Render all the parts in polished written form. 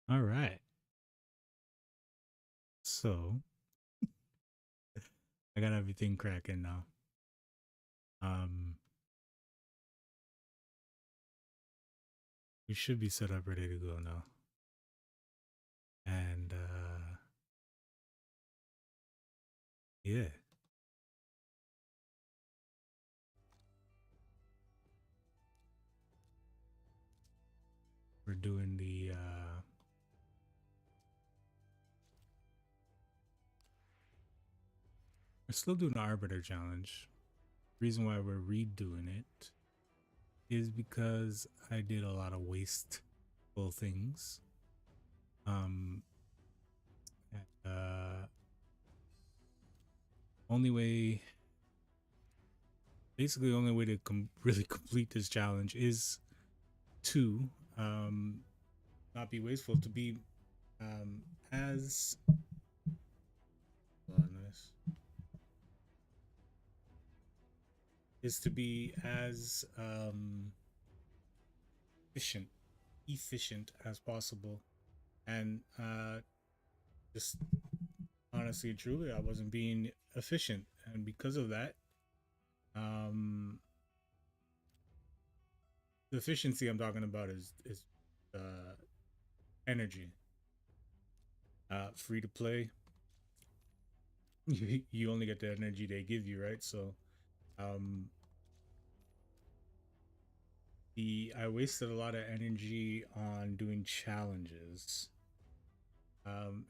All right. So I got everything cracking now. Um, we should be set up, ready to go now. And yeah, we're doing the we're still doing the Arbiter challenge. Reason why we're redoing it is because I did a lot of wasteful things. Um, uh, only way, basically, the only way to really complete this challenge is to not be wasteful, to be um, as on this is to be as efficient efficient as possible, and just honestly and truly, I wasn't being efficient, and because of that, um the efficiency I'm talking about is uh energy. Free to play, you only get the energy they give you, right? So um the I wasted a lot of energy on doing challenges.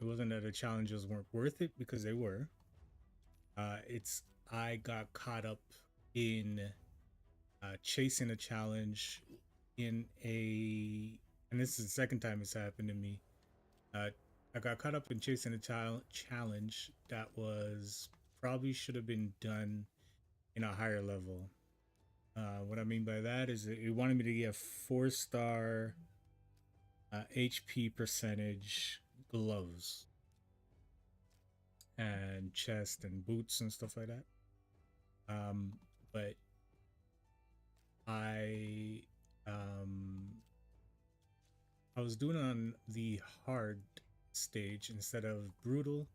It wasn't that the challenges weren't worth it, because they were. It's I got caught up in chasing a challenge in a, and this is the second time it's happened to me. Uh, I got caught up in chasing a challenge that was probably should have been done in a higher level. What I mean by that is that it wanted me to get 4-star HP percentage gloves and chest and boots and stuff like that. But I um I was doing it on the hard stage instead of brutal.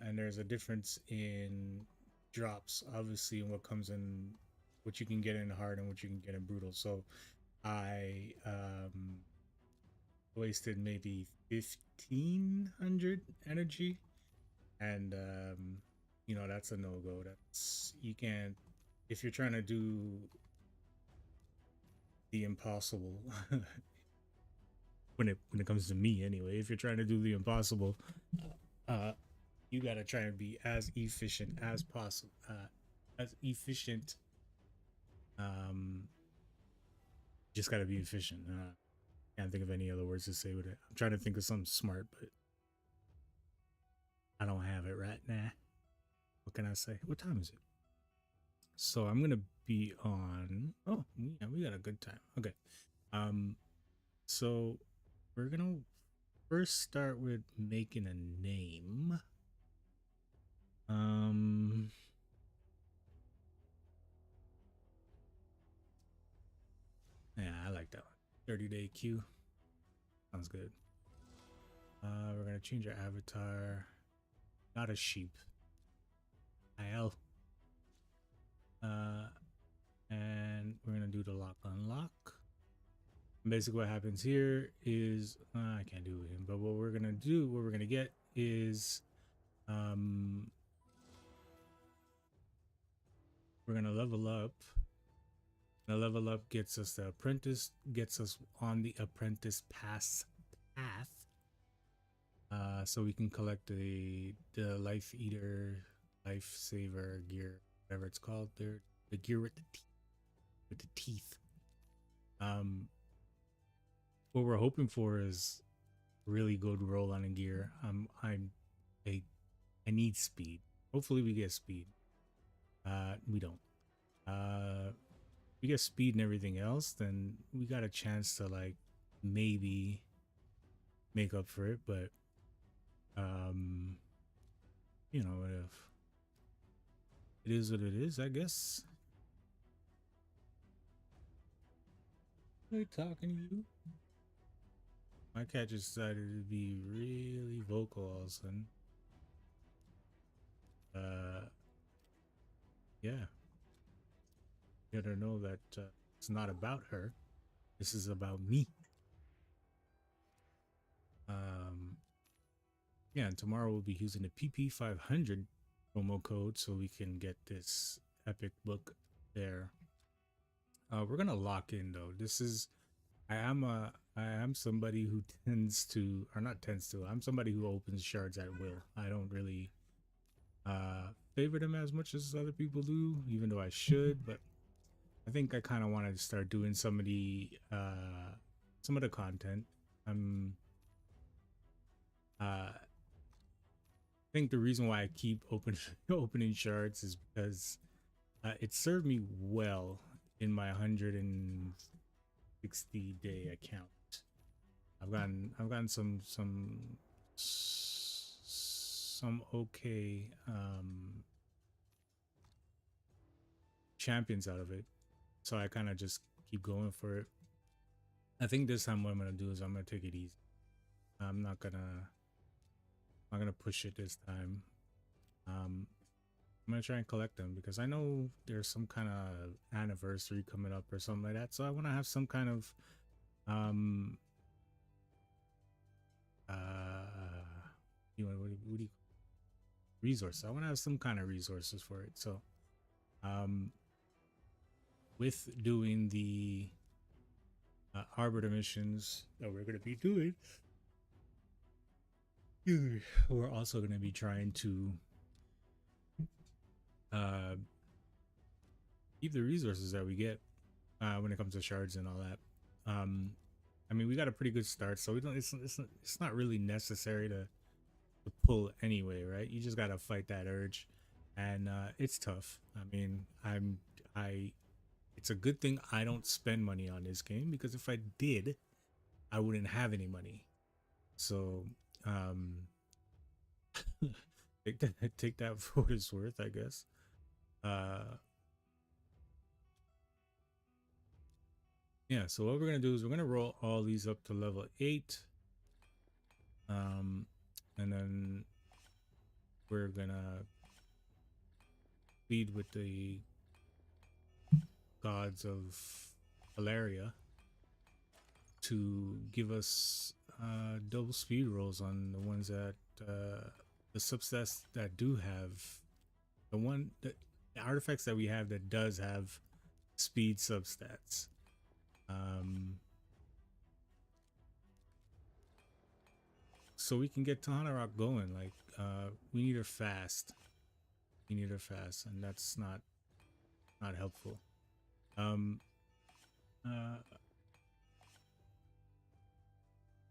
And there's a difference in drops, obviously, in what comes in, what you can get in hard and what you can get in brutal. So I wasted maybe 1,500 energy, and that's a no go. That's, you can't, if you're trying to do the impossible. When it comes to me anyway, if you're trying to do the impossible, uh you got to try and be as efficient as possible, as efficient. um just got to be efficient. Can't think of any other words to say with it. I'm trying to think of something smart, but I don't have it right now. What can I say? What time is it? So I'm gonna be on, oh yeah, we got a good time. Okay. um so we're gonna first start with making a name. um Yeah, I like that one. 30-day queue. Sounds good. We're gonna change our avatar. Not a sheep. IL. Uh, and we're gonna do the lock unlock. Basically, what happens here is I can't do it, but what we're gonna do, what we're gonna get is, um, we're gonna level up. The level up gets us the apprentice, gets us on the apprentice pass path. So we can collect the life eater, lifesaver gear, whatever it's called. The gear with the teeth. Um, what we're hoping for is really good roll on a gear. I I need speed. Hopefully we get speed. We don't. We get speed and everything else, then we got a chance to, like, maybe make up for it. But um, if it is what it is, I guess. Am I talking to you? My cat just decided to be really vocal all of a sudden. Yeah. Let her know that it's not about her. This is about me. Yeah, and tomorrow we'll be using the PP500 promo code so we can get this epic book there. We're gonna lock in though. I am somebody who tends to, or not tends to, I'm somebody who opens shards at will. I don't really favor them as much as other people do, even though I should, but I think I kind of want to start doing some of the content. I think the reason why I keep opening shards is because it served me well in my 160-day account. I've gotten some okay champions out of it, so I kind of just keep going for it. I think this time what I'm gonna do is I'm gonna take it easy. I'm not gonna push it this time. I'm gonna try and collect them because I know there's some kind of anniversary coming up or something like that. So I want to have some kind of what do you resource? I want to have some kind of resources for it. So with doing the Arbiter missions that we're gonna be doing, we're also going to be trying to keep the resources that we get when it comes to shards and all that. I mean, we got a pretty good start, so we don't. It's not really necessary to pull anyway, right? You just gotta fight that urge, and it's tough. I mean, It's a good thing I don't spend money on this game, because if I did, I wouldn't have any money. So take that for what it's worth, I guess. Yeah, so what we're gonna do is we're gonna roll all these up to level 8, and then we're gonna feed with the gods of Valeria to give us double speed rolls on the ones that the subsets that do have the artifacts that we have that does have speed substats. So we can get Tuhanarak going. Like we need her fast. We need her fast, and that's not helpful.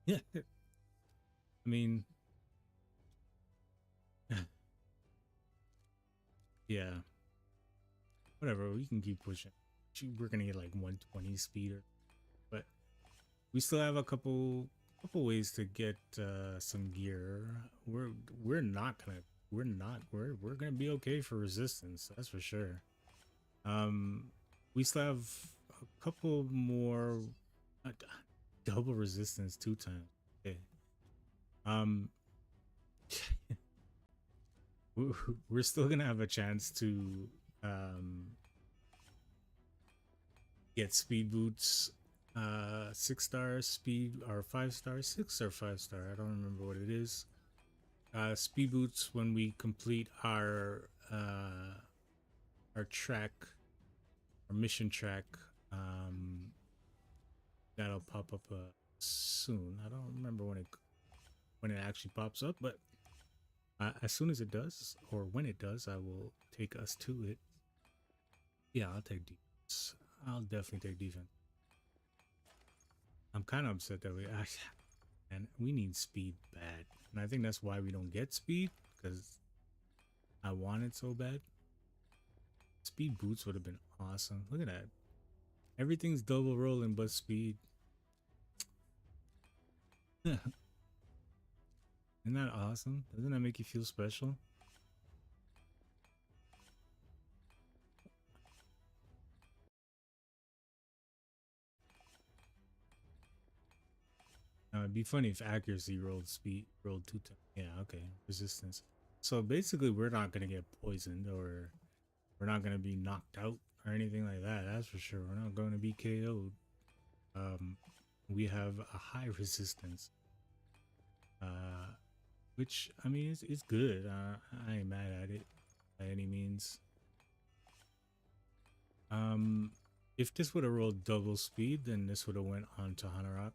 Yeah. I mean, yeah. Whatever, we can keep pushing. We're gonna get like 120 speed, but we still have a couple ways to get some gear. We're gonna be okay for resistance, that's for sure. We still have a couple more double resistance 2 times. Okay. We're still gonna have a chance to get speed boots, 6-star speed, or 5-star, 6 or 5-star, I don't remember what it is. Speed boots when we complete our track, our mission track. That'll pop up soon. I don't remember when it actually pops up, but as soon as it does, or when it does, I will take us to it. Yeah, I'll take defense. I'll definitely take defense. I'm kind of upset that we need speed bad, and I think that's why we don't get speed, because I want it so bad. Speed boots would have been awesome. Look at that. Everything's double rolling but speed. Isn't that awesome? Doesn't that make you feel special? It'd be funny if accuracy rolled speed rolled 2 times. Yeah, okay. Resistance. So basically, we're not gonna get poisoned, or we're not gonna be knocked out or anything like that. That's for sure. We're not going to be KO'd. We have a high resistance, which I mean it's good. I ain't mad at it by any means. If this would have rolled double speed, then this would have went on to Tuhanarak.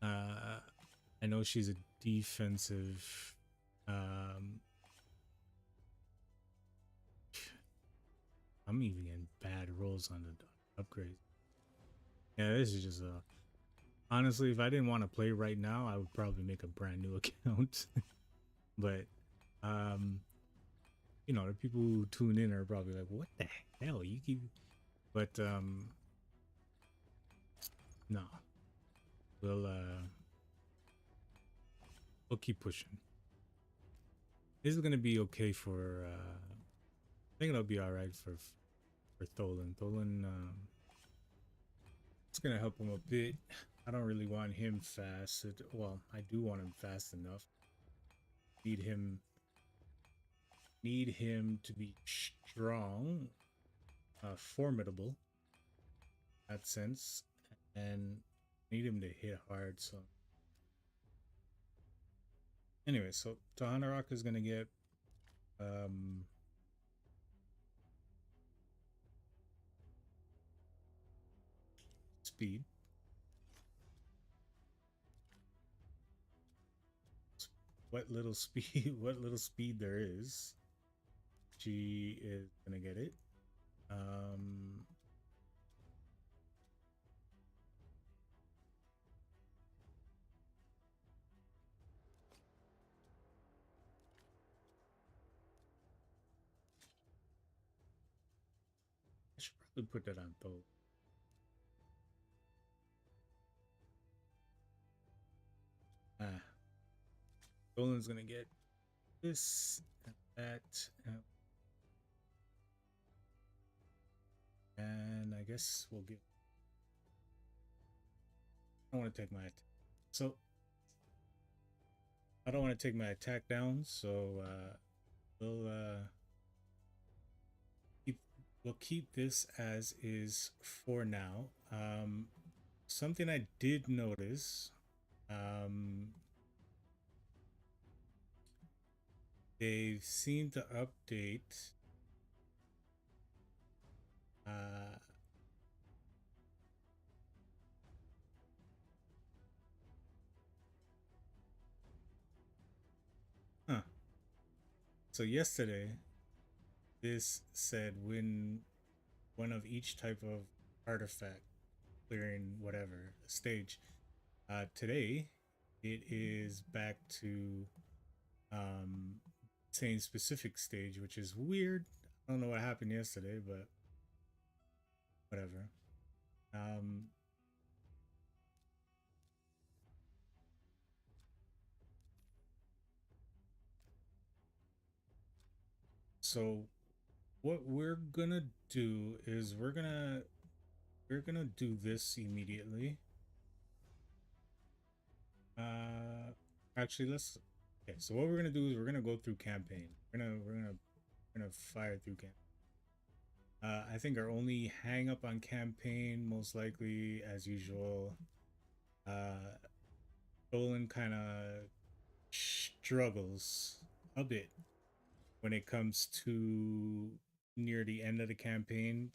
I know she's a defensive. I'm even getting bad rolls on the upgrade. Yeah, this is just a. Honestly, if I didn't want to play right now, I would probably make a brand new account. But, you know, the people who tune in are probably like, "What the hell? You keep." But no, we'll keep pushing. This is gonna be okay for. I think it'll be all right for Tholin. Tholin, it's gonna help him a bit. I don't really want him fast. Well, I do want him fast enough. Need him to be strong, formidable. In that sense, and need him to hit hard. So, anyway, so Tuhanarak is gonna get speed. What little speed there is, she is gonna get it. I should probably put that on Thol. Tholin's gonna get this and that, and I guess we'll give. I don't want to take my so. I don't want to take my attack down, so we'll keep this as is for now. Something I did notice. They seem to update. So yesterday, this said when one of each type of artifact clearing whatever stage. Today, it is back to saying specific stage, which is weird. I don't know what happened yesterday, but whatever. So what we're gonna do is we're gonna do this immediately. Actually, let's. Okay, so what we're gonna do is we're gonna go through campaign. We're gonna fire through campaign. I think our only hang up on campaign, most likely, as usual, Tholin kind of struggles a bit when it comes to near the end of the campaign.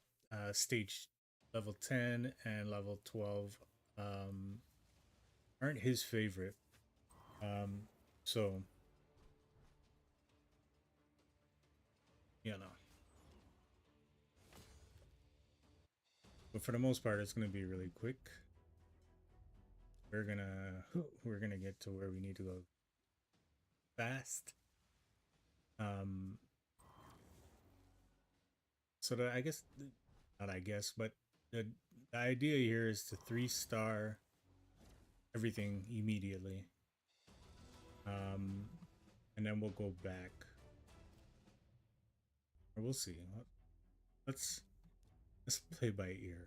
Stage level 10 and level 12 aren't his favorite. So, you know. But for the most part, it's going to be really quick. We're gonna get to where we need to go fast. So I guess, not I guess, but the idea here is to 3-star everything immediately. And then we'll go back. Or we'll see. Let's play by ear.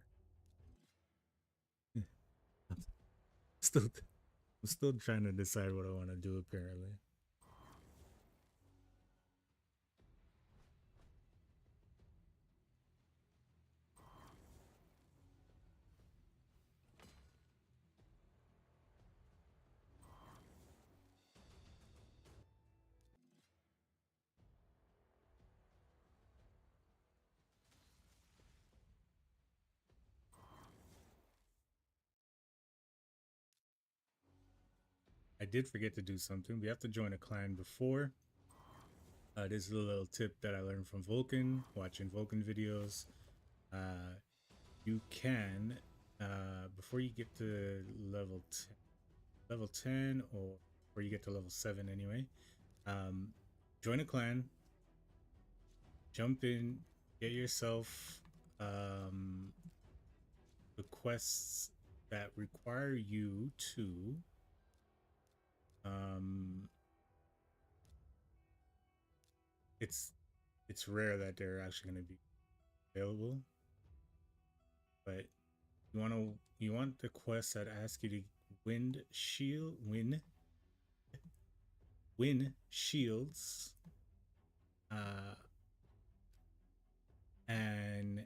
I'm still trying to decide what I want to do apparently. I did forget to do something. We have to join a clan before. This is a little tip that I learned from Vulcan, watching Vulcan videos. You can, before you get to level 10 or before you get to level 7 anyway, join a clan, jump in, get yourself the quests that require you to it's rare that they're actually going to be available, but you want the quests that ask you to win shields, and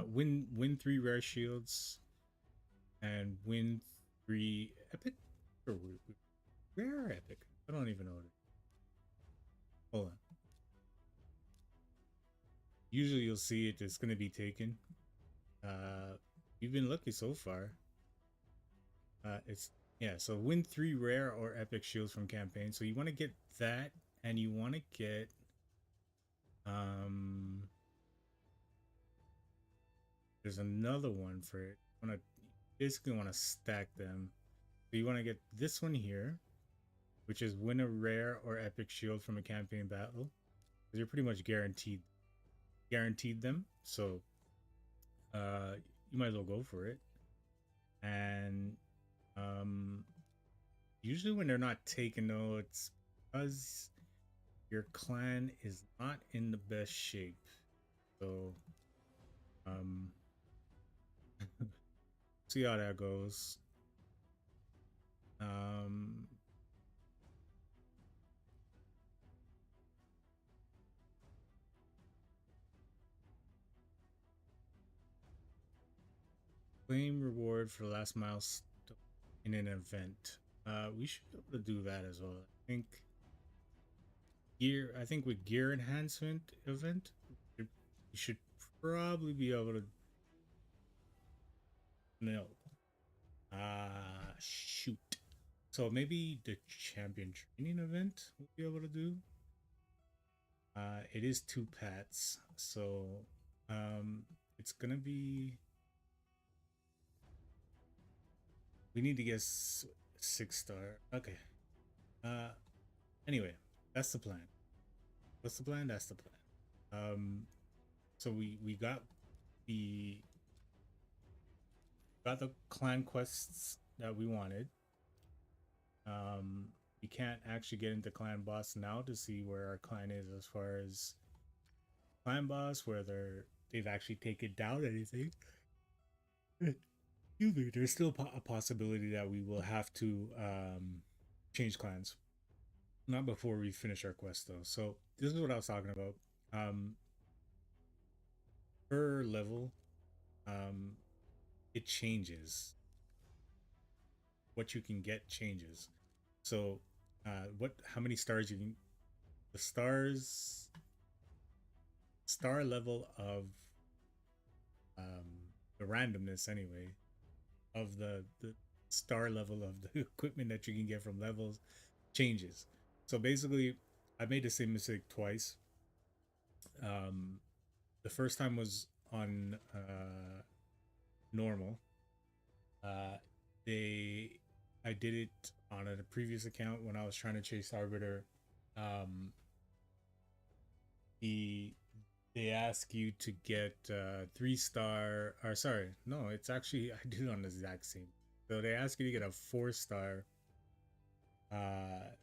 win 3 rare shields and win 3 epic or rare or epic. I don't even know what it is. Hold on. Usually you'll see it's going to be taken. You've been lucky so far. It's yeah, so win 3 rare or epic shields from campaign. So you want to get that, and you want to get there's another one for it. You want to basically want to stack them. So you want to get this one here, which is win a rare or epic shield from a campaign battle. You're pretty much guaranteed them. So you might as well go for it. And usually when they're not taken, though, it's because your clan is not in the best shape. So see how that goes. Claim reward for the last milestone in an event. We should be able to do that as well. I think with gear enhancement event, you should probably be able to. No. Shoot. So maybe the champion training event we'll be able to do. It is 2 pats, so it's gonna be. We need to get 6-star. Okay. Anyway, that's the plan. What's the plan? That's the plan. So we got the clan quests that we wanted. We can't actually get into clan boss now to see where our clan is as far as clan boss, whether they've actually taken down anything. There's still a possibility that we will have to change clans. Not before we finish our quest, though. So this is what I was talking about. Per level, it changes. What you can get changes. So, how many stars you can? The star level of the randomness, anyway, of the star level of the equipment that you can get from levels changes. So basically, I made the same mistake twice. The first time was on normal. I did it on a previous account when I was trying to chase Arbiter. They ask you to get 3-star, or sorry, no, it's actually, I did it on the exact same. So they ask you to get a 4-star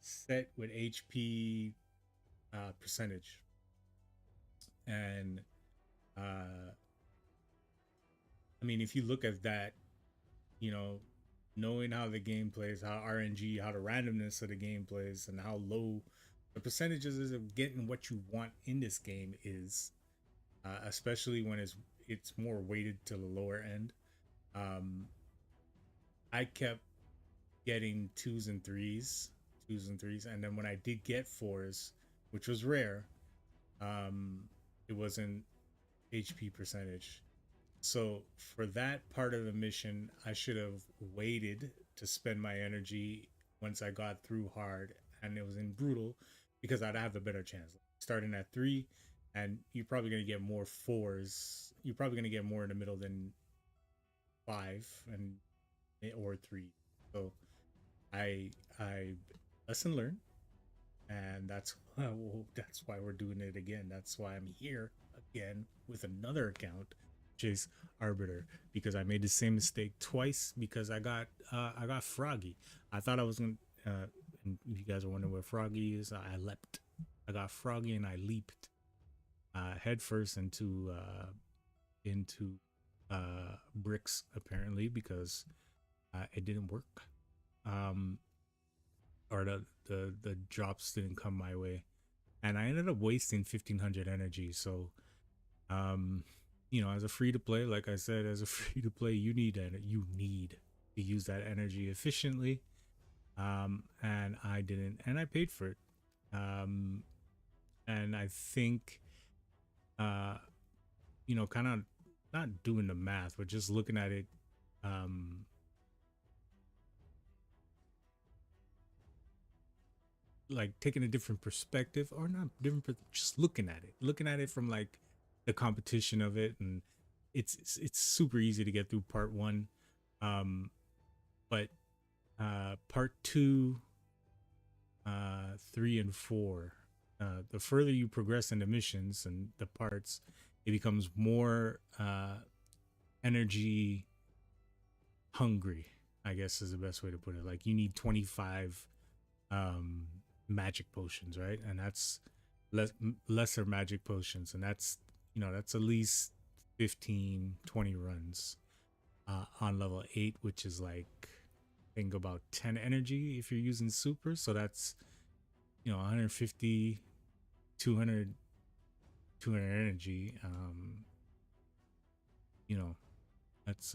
set with HP percentage, and I mean, if you look at that, you know, knowing how the game plays, how RNG, how the randomness of the game plays, and how low the percentages of getting what you want in this game is, especially when it's more weighted to the lower end. Um, I kept getting twos and threes, and then when I did get fours, which was rare, um, it wasn't HP percentage. So for that part of the mission, I should have waited to spend my energy once I got through hard and it was in brutal because I'd have a better chance. Starting at three, and you're probably gonna get more fours. You're probably gonna get more in the middle than five and or three. So I lesson learned, and that's why we're doing it again. That's why I'm here again with another account, Chase Arbiter, because I made the same mistake twice because I got froggy. I thought I was gonna. And if you guys are wondering where froggy is, I leapt. I got froggy and I leaped head first into bricks apparently because it didn't work. Um, or the drops didn't come my way, and I ended up wasting 1,500 energy. So, um, as a free to play, like I said, as a free to play, you need to use that energy efficiently. And I didn't, and I paid for it. Um, and I think, uh, kind of not doing the math, but just looking at it, um, like taking a different perspective, or not different, but just looking at it from like the competition of it, and it's super easy to get through part one, um but part two, three and four, the further you progress in the missions and the parts, it becomes more energy hungry, I guess is the best way to put it. Like you need 25 um magic potions, right? And that's lesser magic potions, and that's at least 15, 20 runs on level 8, which is like I think about 10 energy if you're using super. So that's 150, 200, 200 energy. You know that's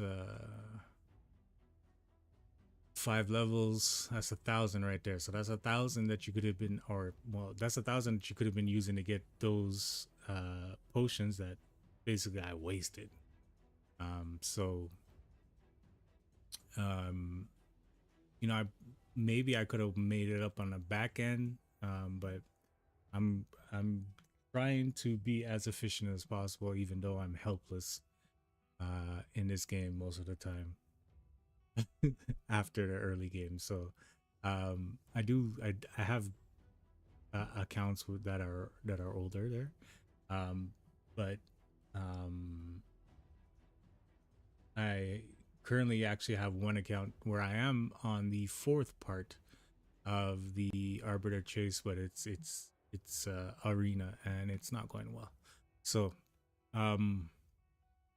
5 levels. That's 1,000 right there. So that's 1,000 that you could have been, or well, that's 1,000 that you could have been using to get those potions that basically I wasted. So um, I maybe I could have made it up on the back end, but I'm trying to be as efficient as possible, even though I'm helpless in this game most of the time after the early game. So I have accounts that are older there, um, but um, I currently actually have one account where I am on the fourth part of the Arbiter chase, but it's arena and it's not going well. So um,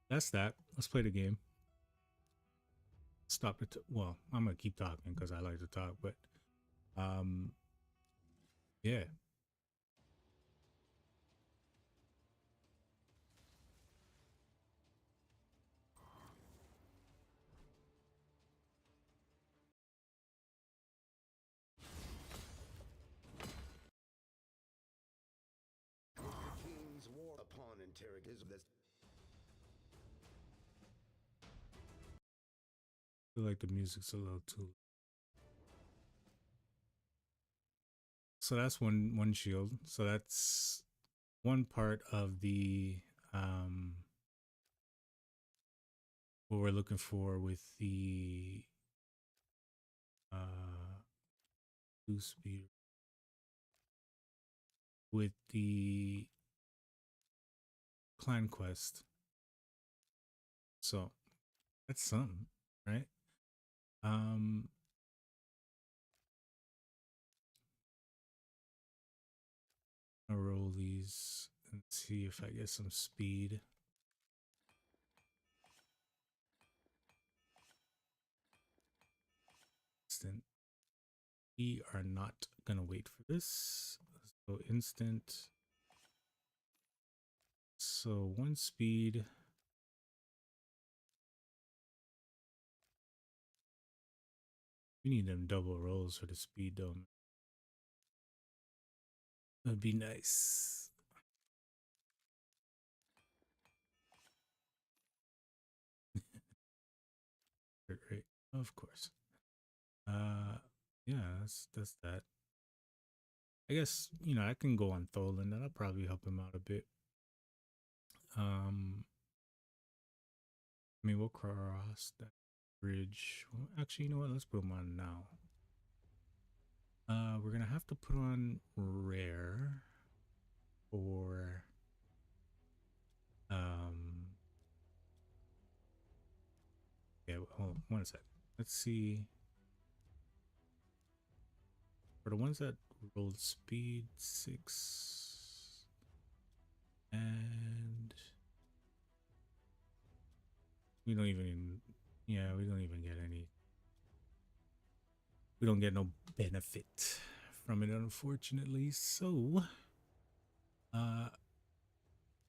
that's that. Let's play the game. Stop it. Well, I'm gonna keep talking because I like to talk, but um, yeah. I feel like the music's a little too. So that's one shield. So that's one part of the what we're looking for with the boost speed with the clan quest. So that's something, right? Um I'll roll these and see if I get some speed. We are not gonna wait for this. So instant. So 1 speed. We need them double rolls for the speed though. That'd be nice. Right, of course. Yeah, that's that. I guess, you know, I can go on Tholin. That'll probably help him out a bit. I mean, we'll cross that bridge. Well, actually, you know what? Let's put him on now. We're gonna have to put on rare for yeah, hold on 1 sec. Let's see. For the ones that rolled speed 6 and we don't even, yeah, we don't even get any, we don't get no benefit from it, unfortunately. So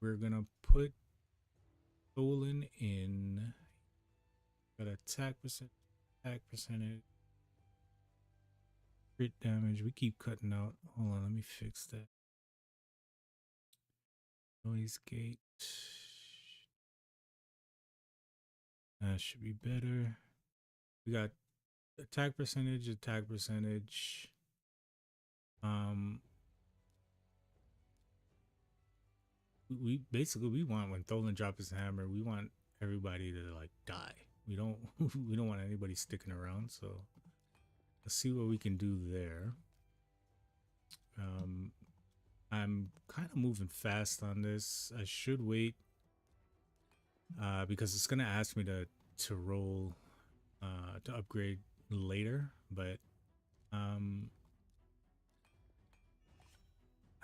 we're gonna put Tholin in. Got attack percentage, crit damage. We keep cutting out. Hold on, let me fix that. Noise gate. That should be better. We got attack percentage. We basically, we want, when Tholin drops his hammer, we want everybody to like die. We don't we don't want anybody sticking around. So let's see what we can do there. I'm kind of moving fast on this. I should wait because it's gonna ask me to roll to upgrade later, but I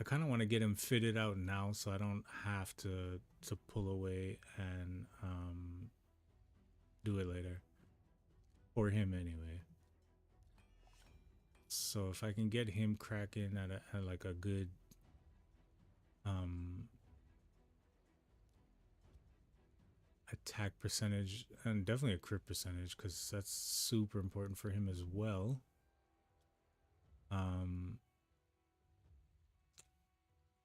kind of want to get him fitted out now so I don't have to pull away and do it later. For him anyway. So if I can get him cracking at like a good attack percentage and definitely a crit percentage, because that's super important for him as well.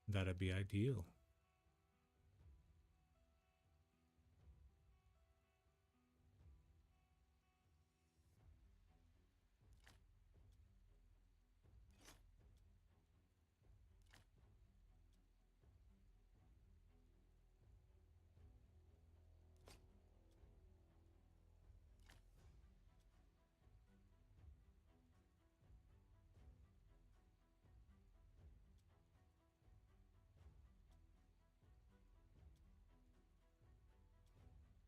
That'd be ideal.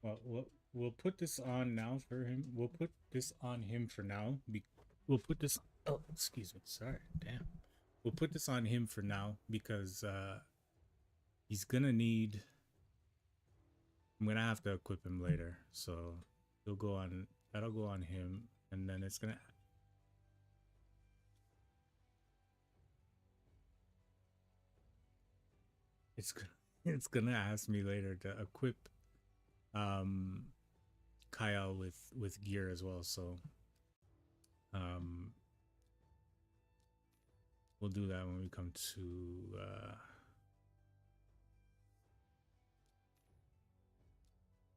Well, we'll put this on now for him. We'll put this on him for now. We'll put this. Oh, excuse me. Sorry. Damn. We'll put this on him for now because he's gonna need. I'm gonna have to equip him later, so he'll go on. That'll go on him, and then it's gonna. It's gonna ask me later to equip Kyle with gear as well, so we'll do that when we come to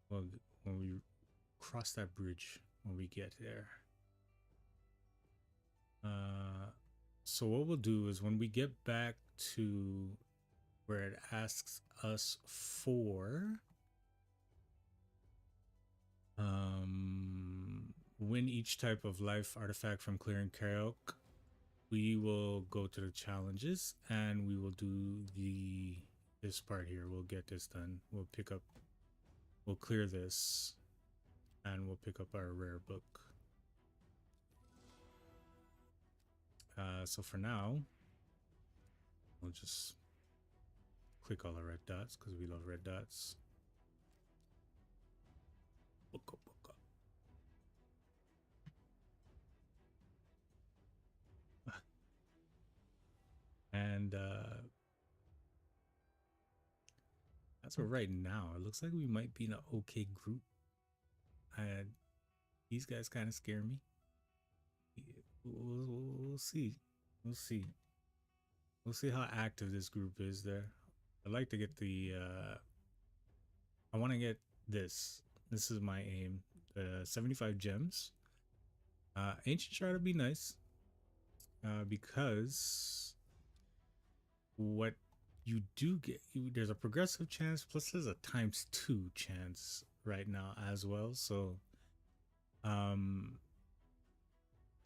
well, when we cross that bridge, when we get there. So what we'll do is when we get back to where it asks us for win each type of life artifact from clearing karaoke, we will go to the challenges and we will do this part here. We'll get this done. We'll clear this and we'll pick up our rare book. So for now, we'll just click all the red dots because we love red dots. Book up. And as for right now, it looks like we might be in an okay group. These guys kind of scare me. We'll see. We'll see. We'll see how active this group is there. I'd like to get the I want to get this. This is my aim. 75 gems. Ancient Shard would be nice. Because what you do get, there's a progressive chance, plus there's a ×2 chance right now as well. So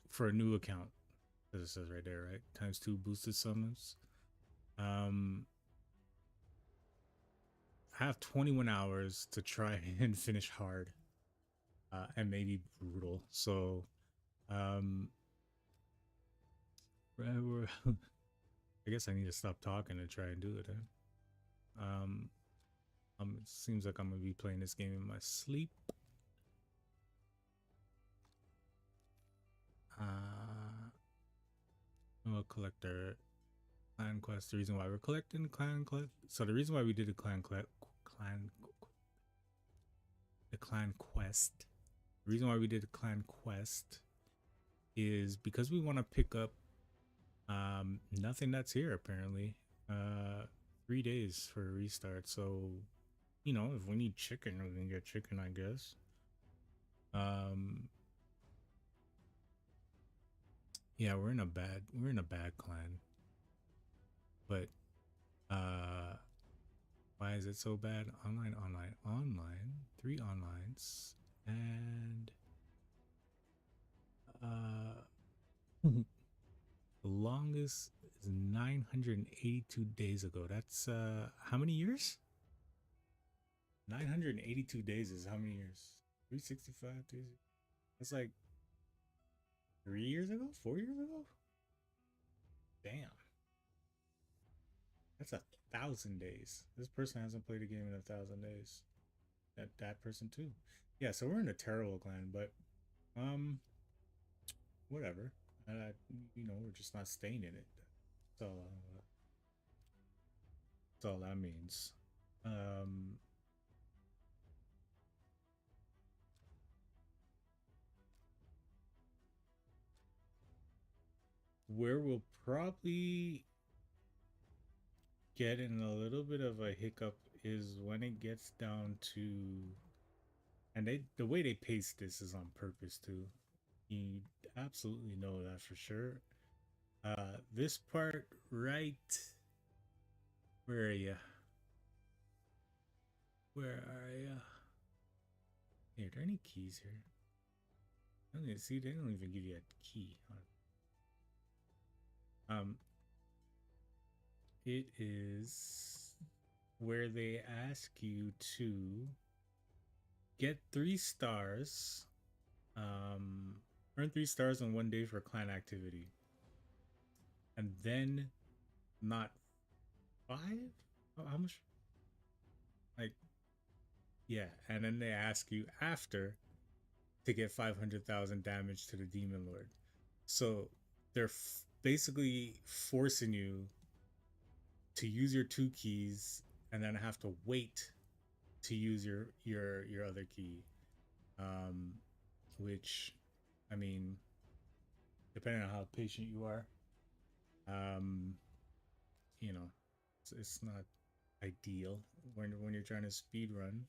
for a new account, as it says right there, right? ×2 boosted summons. I have 21 hours to try and finish hard and maybe brutal. So I guess I need to stop talking to try and do it. It seems like I'm gonna be playing this game in my sleep. Collector clan quest. The reason why we're collecting clan quest. So the reason why we did the clan quest. The reason why we did the clan quest is because we want to pick up nothing that's here apparently. 3 days for a restart. So, you know, if we need chicken, we can get chicken, I guess. Yeah, we're in a bad clan. But why is it so bad? Online. 3 onlines. And the longest is 982 days ago. That's how many years? 982 days is how many years? 365 days. That's like 3 years ago? 4 years ago? Damn. That's 1,000 days. This person hasn't played a game in 1,000 days. That person too. Yeah, so we're in a terrible clan, but whatever. You know, we're just not staying in it. That's all that means. Where we'll probably get in a little bit of a hiccup is when it gets down to, and the way they pace this is on purpose too. You absolutely know that for sure. This part right, where are you? Where are you? Hey, are there any keys here? I don't even see. They don't even give you a key. It is where they ask you to get 3 stars, earn 3 stars in 1 day for clan activity, and then not 5. How much? Like, yeah, and then they ask you after to get 500,000 damage to the demon lord. So they're basically forcing you to use your 2 keys and then have to wait to use your other key, which, I mean, depending on how patient you are, you know, it's not ideal when you're trying to speed run.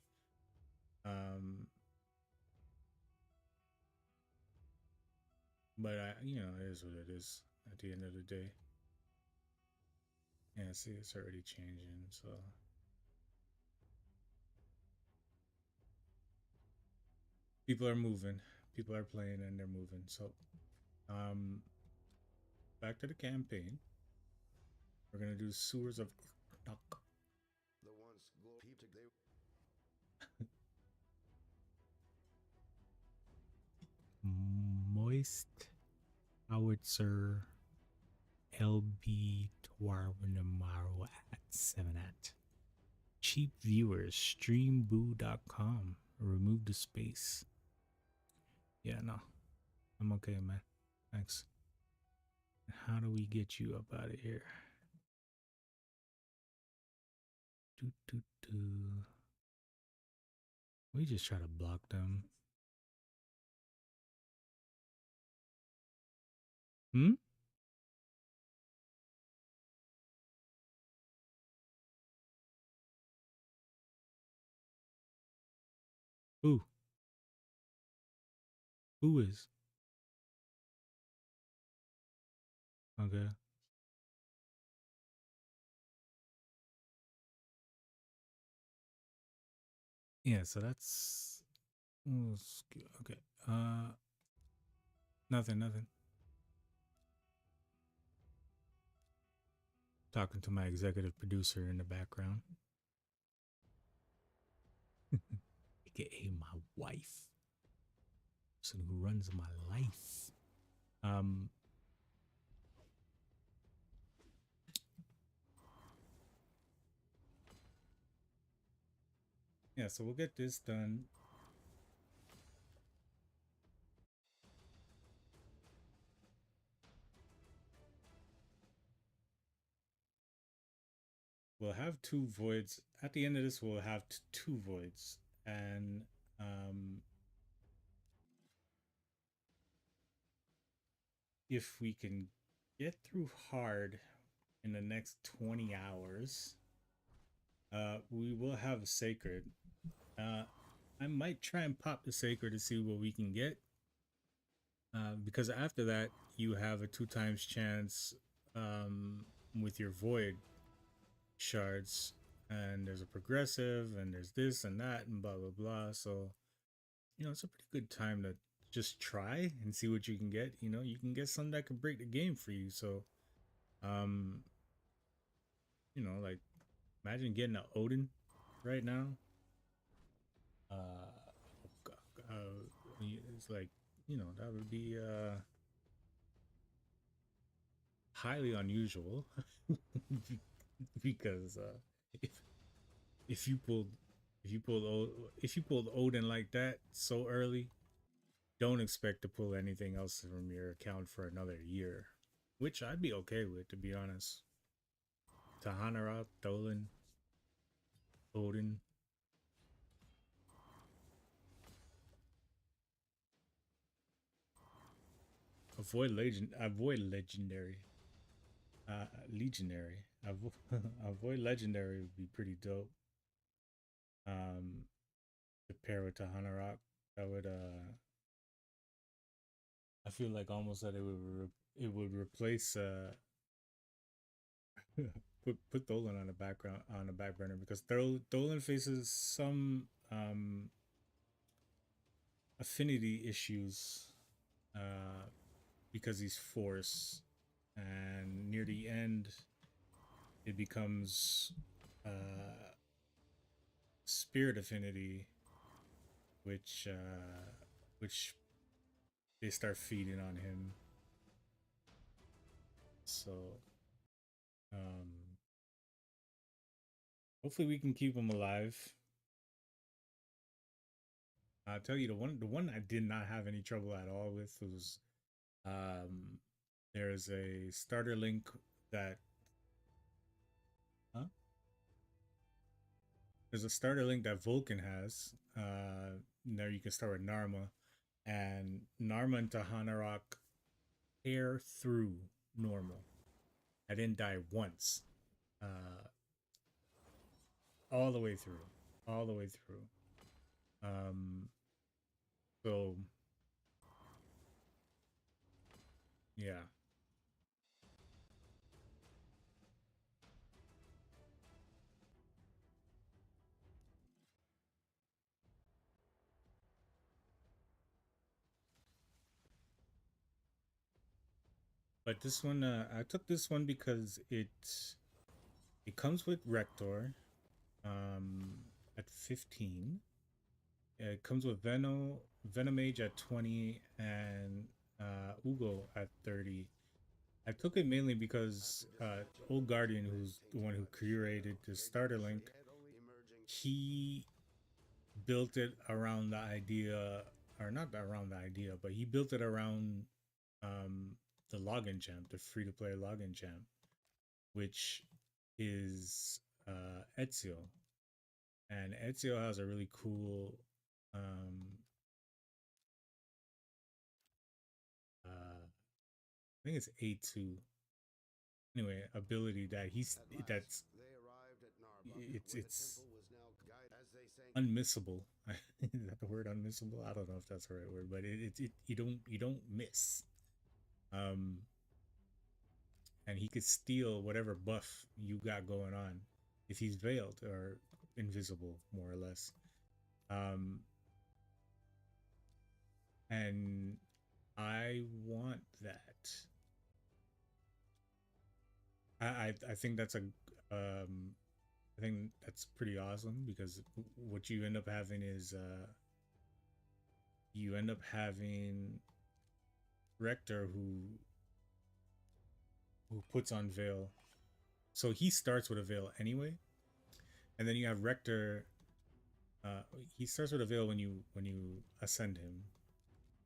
But you know, it is what it is at the end of the day. Yeah, see, it's already changing, so. People are moving. People are playing and they're moving. So, back to the campaign. We're gonna do Sewers of Duck. The ones Moist Howitzer LB Twarwanamaro at 7 at. Cheap viewers, streamboo.com. Remove the space. Yeah, no. I'm okay, man. Thanks. How do we get you up out of here? We just try to block them. Hmm? Who? Who is? Okay. Yeah, so that's okay. Nothing. Talking to my executive producer in the background. AKA my wife. Person who runs my life. Um Yeah, so we'll get this done. We'll have two voids. At the end of this, we'll have two voids. And if we can get through hard in the next 20 hours, we will have a sacred. I might try and pop the sacred to see what we can get. Because after that, you have a 2 times chance with your void shards, and there's a progressive, and there's this and that, and blah blah blah. So, it's a pretty good time to just try and see what you can get. You can get something that could break the game for you. So, um, like imagine getting an Odin right now. It's like that would be highly unusual because if if you pulled if you pulled Odin like that so early, don't expect to pull anything else from your account for another year, which I'd be okay with, to be honest. Tuhanarak, Tholin, Odin. Avoid legendary. Legionary. Avoid legendary would be pretty dope. To pair with Tahanarak, that would I feel like almost that it would replace put Tholin on the back burner, because Tholin faces some affinity issues uh because he's force, and near the end it becomes spirit affinity, which which they start feeding on him. So um hopefully we can keep him alive. I'll tell you, the one I did not have any trouble at all with was um there's a starter link that huh? There's a starter link that Vulcan has. There you can start with Narma, and Narma and Tahanarak tear through normal. I didn't die once. Uh, all the way through, all the way through. Um, so yeah, but this one, I took this one because it comes with Rector, um, at 15. It comes with Venomage at 20, and Uugo at 30. I took it mainly because Old Guardian, who's the one who curated the starter link, he built it around the idea, or not around the idea, but he built it around um, the login champ, the free to play login champ, which is Ezio, and Ezio has a really cool I think it's A2. Anyway, ability that that's it's unmissable. Is that the word unmissable? I don't know if that's the right word, but you don't miss. Um, and he could steal whatever buff you got going on if he's veiled or invisible, more or less. Um, and I want that. I think that's a I think that's pretty awesome because what you end up having is you end up having Rector who puts on veil. So he starts with a veil anyway, and then you have Rector. He starts with a veil when you ascend him,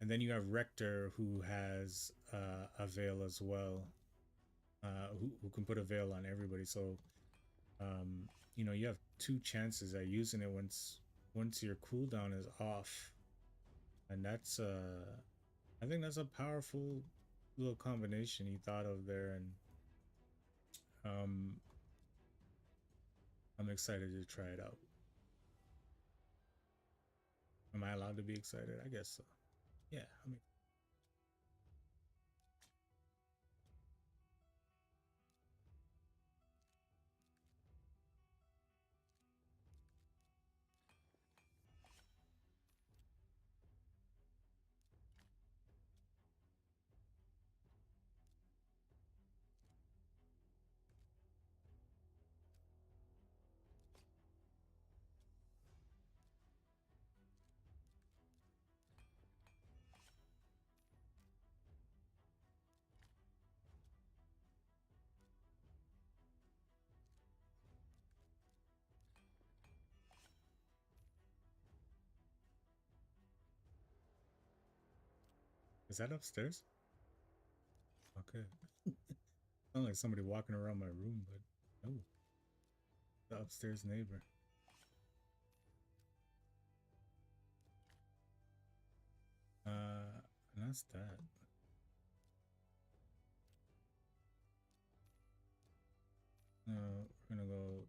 and then you have Rector who has a veil as well, who can put a veil on everybody. So you have two chances at using it once your cooldown is off, and that's I think that's a powerful little combination he thought of there, and um, I'm excited to try it out. Am I allowed to be excited? I guess so. Yeah, I mean, is that upstairs? Okay. Sound like somebody walking around my room, but no, the upstairs neighbor. And that's that. We're gonna go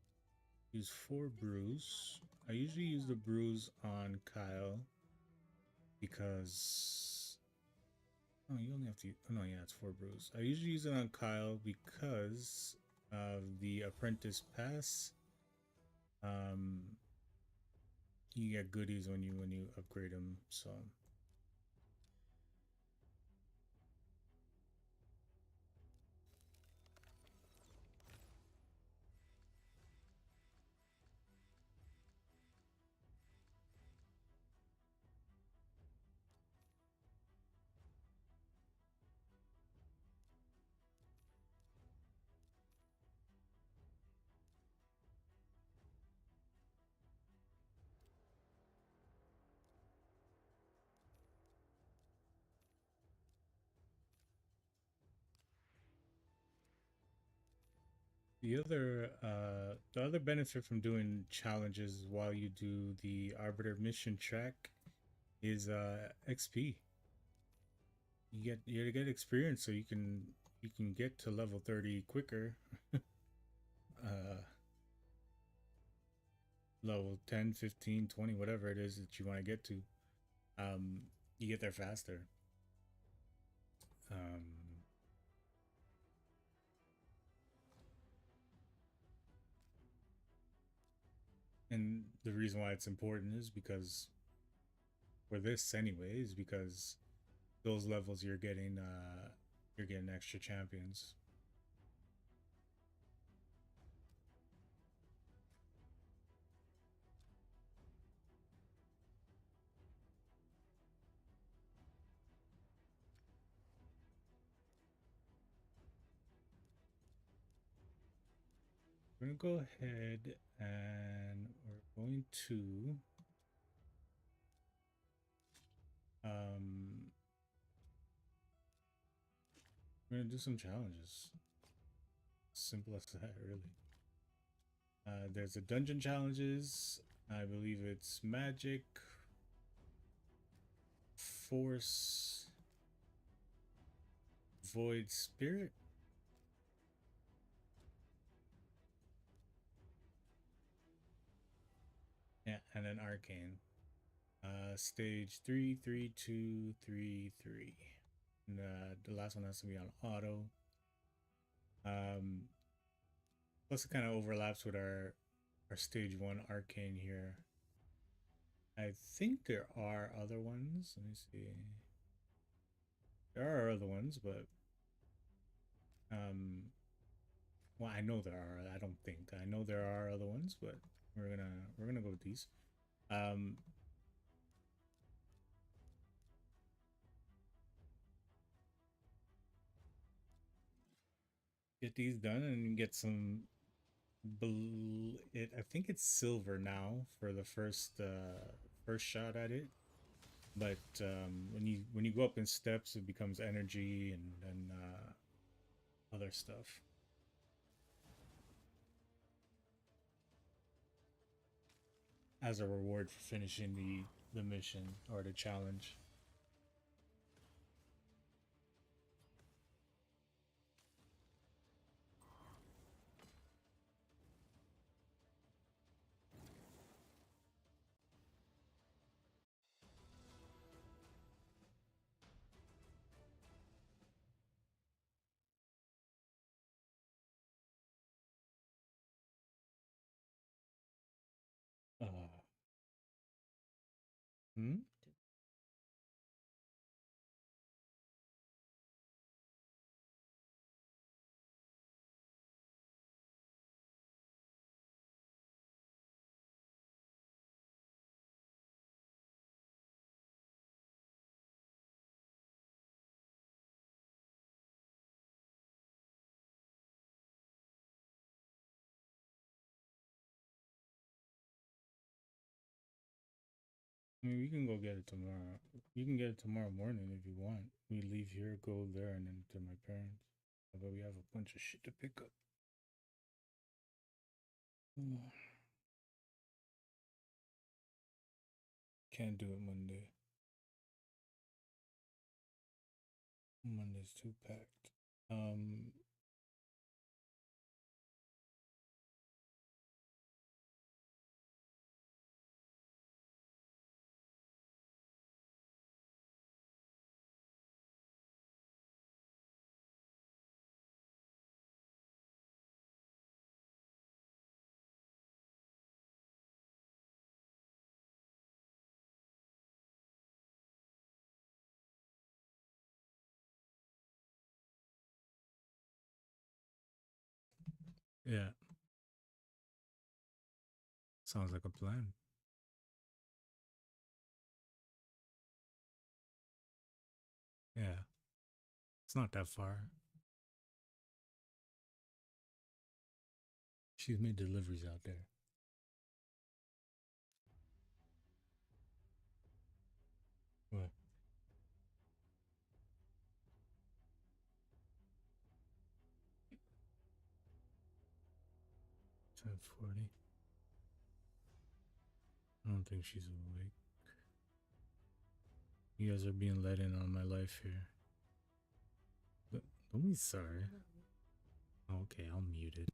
use 4 brews. I usually use the brews on Kyle because you only have to. Oh no, yeah, it's 4 brews. I usually use it on Kyle because of the apprentice pass. Um, you get goodies when you upgrade them. So the other benefit from doing challenges while you do the Arbiter mission track is XP. You get experience, so you can get to level 30 quicker. uh, Level 10, 15, 20, whatever it is that you want to get to. Um, you get there faster. Um, and the reason why it's important is because for this anyway is because those levels you're getting extra champions. We're gonna go ahead and we're going to um we're gonna do some challenges. Simple as that, really. There's a dungeon challenges. I believe it's magic, force, void spirit. Yeah, and then arcane. Stage 3, 3, 2, 3, 3. And the last one has to be on auto. Plus it kind of overlaps with our stage 1 arcane here. I think there are other ones. Let me see. There are other ones, but well, I know there are. I don't think. I know there are other ones, but we're gonna go with these. Get these done and get some. I think it's silver now for the first shot at it. But when you go up in steps, it becomes energy and other stuff. As a reward for finishing the mission or the challenge. Hmm? I mean, we can go get it tomorrow. You can get it tomorrow morning if you want. We leave here, go there, and then to my parents. But we have a bunch of shit to pick up. Can't do it Monday. Monday's too packed. Yeah. Sounds like a plan. Yeah. It's not that far. She's made deliveries out there. What? 10:40. I don't think she's awake. You guys are being let in on my life here. But don't be sorry. Okay, I'll mute it.